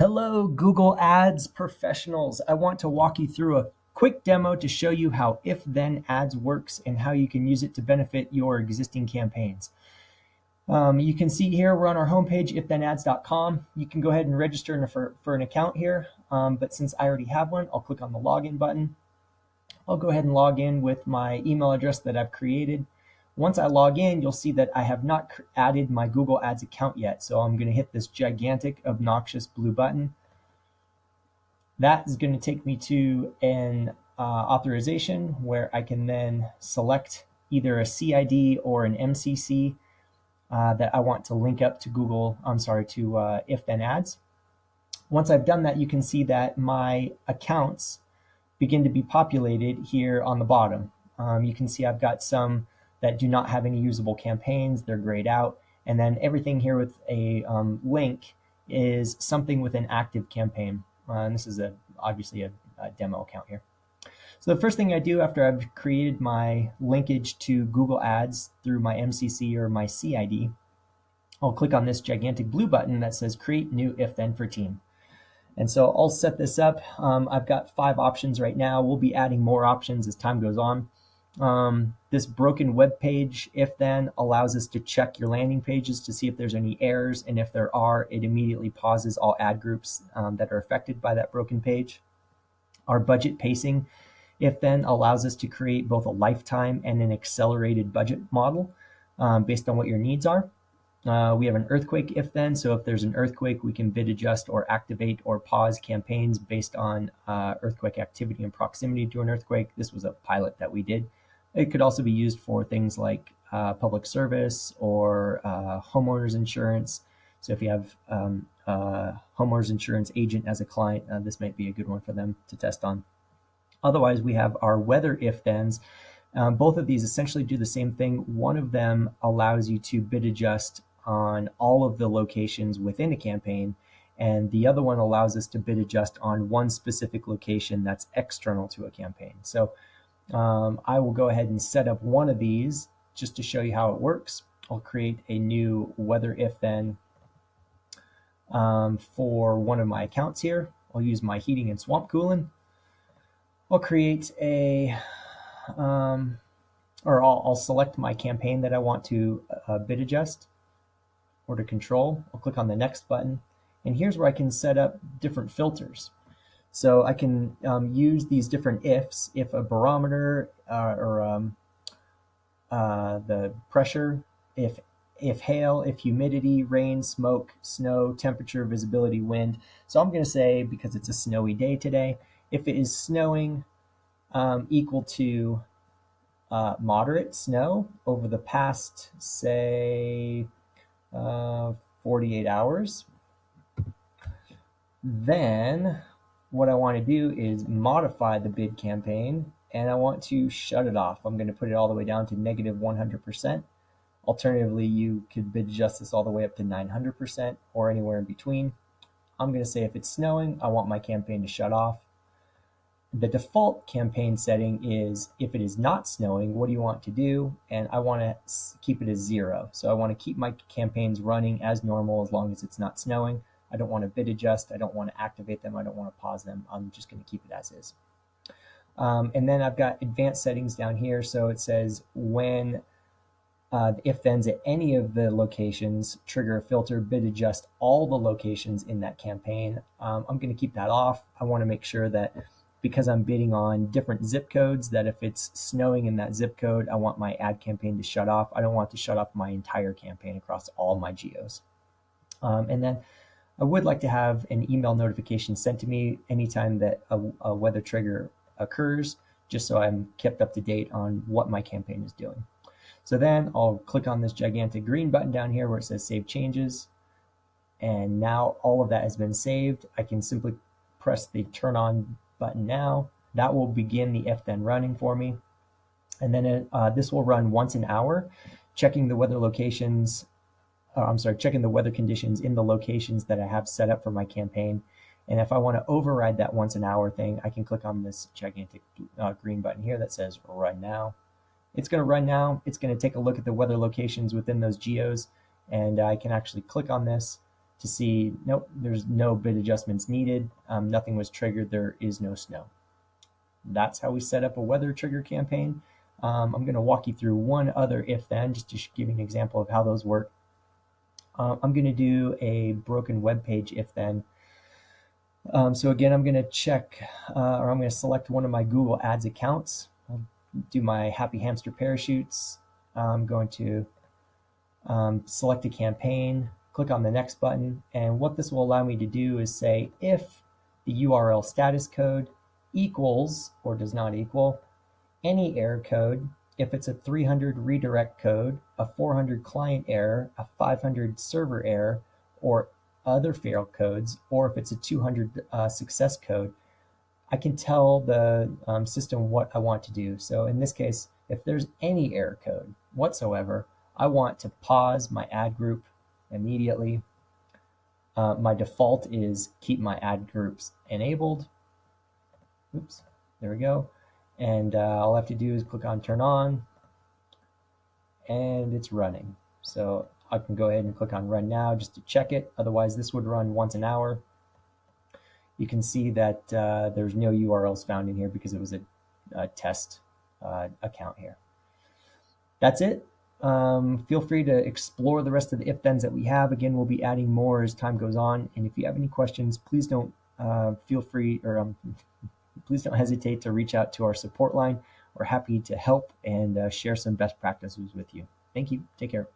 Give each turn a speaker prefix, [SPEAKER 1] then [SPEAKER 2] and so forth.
[SPEAKER 1] Hello, Google Ads professionals. I want to walk you through a quick demo to show you how IfThenAds works and how you can use it to benefit your existing campaigns. You can see here we're on our homepage, IfThenAds.com. You can go ahead and register for an account here, but since I already have one, I'll click on the login button. I'll go ahead and log in with my email address that I've created. Once I log in, you'll see that I have not added my Google Ads account yet. So I'm going to hit this gigantic, obnoxious blue button. That is going to take me to an authorization where I can then select either a CID or an MCC that I want to link up to IfThenAds. Once I've done that, you can see that my accounts begin to be populated here on the bottom. You can see I've got some that do not have any usable campaigns, they're grayed out, and then everything here with a link is something with an active campaign. And this is obviously a demo account here. So the first thing I do after I've created my linkage to Google Ads through my MCC or my CID, I'll click on this gigantic blue button that says Create New If Then for Team. And so I'll set this up. I've got 5 options right now. We'll be adding more options as time goes on. This broken web page if then allows us to check your landing pages to see if there's any errors, and if there are, it immediately pauses all ad groups that are affected by that broken page. Our budget pacing if then allows us to create both a lifetime and an accelerated budget model based on what your needs are. We have an earthquake if then, so if there's an earthquake, we can bid adjust or activate or pause campaigns based on earthquake activity and proximity to an earthquake. This was a pilot that we did. It could also be used for things like public service or homeowners insurance. So if you have a homeowners insurance agent as a client, this might be a good one for them to test on. Otherwise, we have our weather if-thens. Both of these essentially do the same thing. One of them allows you to bid adjust on all of the locations within a campaign, and the other one allows us to bid adjust on one specific location that's external to a campaign. So I will go ahead and set up one of these just to show you how it works. I'll create a new weather if then for one of my accounts here. I'll use my heating and swamp cooling. I'll create I'll select my campaign that I want to bid adjust or to control. I'll click on the next button, and here's where I can set up different filters. So I can use these different ifs, if a barometer or the pressure, if hail, if humidity, rain, smoke, snow, temperature, visibility, wind. So I'm going to say, because it's a snowy day today, if it is snowing equal to moderate snow over the past, say, 48 hours, then what I want to do is modify the bid campaign, and I want to shut it off. I'm going to put it all the way down to negative 100%. Alternatively, you could bid adjust this all the way up to 900% or anywhere in between. I'm going to say if it's snowing, I want my campaign to shut off. The default campaign setting is if it is not snowing, what do you want to do? And I want to keep it as 0. So I want to keep my campaigns running as normal as long as it's not snowing. I don't want to bid adjust. I don't want to activate them. I don't want to pause them. I'm just going to keep it as is. And then I've got advanced settings down here. So it says when if thens at any of the locations trigger a filter, bid adjust all the locations in that campaign. I'm going to keep that off. I want to make sure that because I'm bidding on different zip codes, that if it's snowing in that zip code, I want my ad campaign to shut off. I don't want to shut off my entire campaign across all my geos. And then I would like to have an email notification sent to me anytime that a weather trigger occurs, just so I'm kept up to date on what my campaign is doing. So then I'll click on this gigantic green button down here where it says Save Changes. And now all of that has been saved. I can simply press the Turn On button now. That will begin the if then running for me. And then this will run once an hour, checking the weather locations, checking the weather conditions in the locations that I have set up for my campaign. And if I want to override that once an hour thing, I can click on this gigantic green button here that says Run Now. It's going to run now. It's going to take a look at the weather locations within those geos, and I can actually click on this to see, nope, there's no bit adjustments needed. Nothing was triggered. There is no snow. That's how we set up a weather trigger campaign. I'm going to walk you through one other if then, just to give you an example of how those work. I'm going to do a broken web page if then. So again, I'm going to check, or I'm going to select one of my Google Ads accounts. I'll do my Happy Hamster Parachutes. I'm going to select a campaign, click on the next button, and what this will allow me to do is say if the URL status code equals or does not equal any error code, if it's a 300 redirect code, a 400 client error, a 500 server error, or other fail codes, or if it's a 200 success code, I can tell the system what I want to do. So in this case, if there's any error code whatsoever, I want to pause my ad group immediately. My default is keep my ad groups enabled. Oops, there we go. And all I have to do is click on turn on, and it's running. So I can go ahead and click on run now just to check it. Otherwise, this would run once an hour. You can see that there's no URLs found in here because it was a test account here. That's it. Feel free to explore the rest of the if-thens that we have. Again, we'll be adding more as time goes on. And if you have any questions, please don't please don't hesitate to reach out to our support line. We're happy to help and share some best practices with you. Thank you. Take care.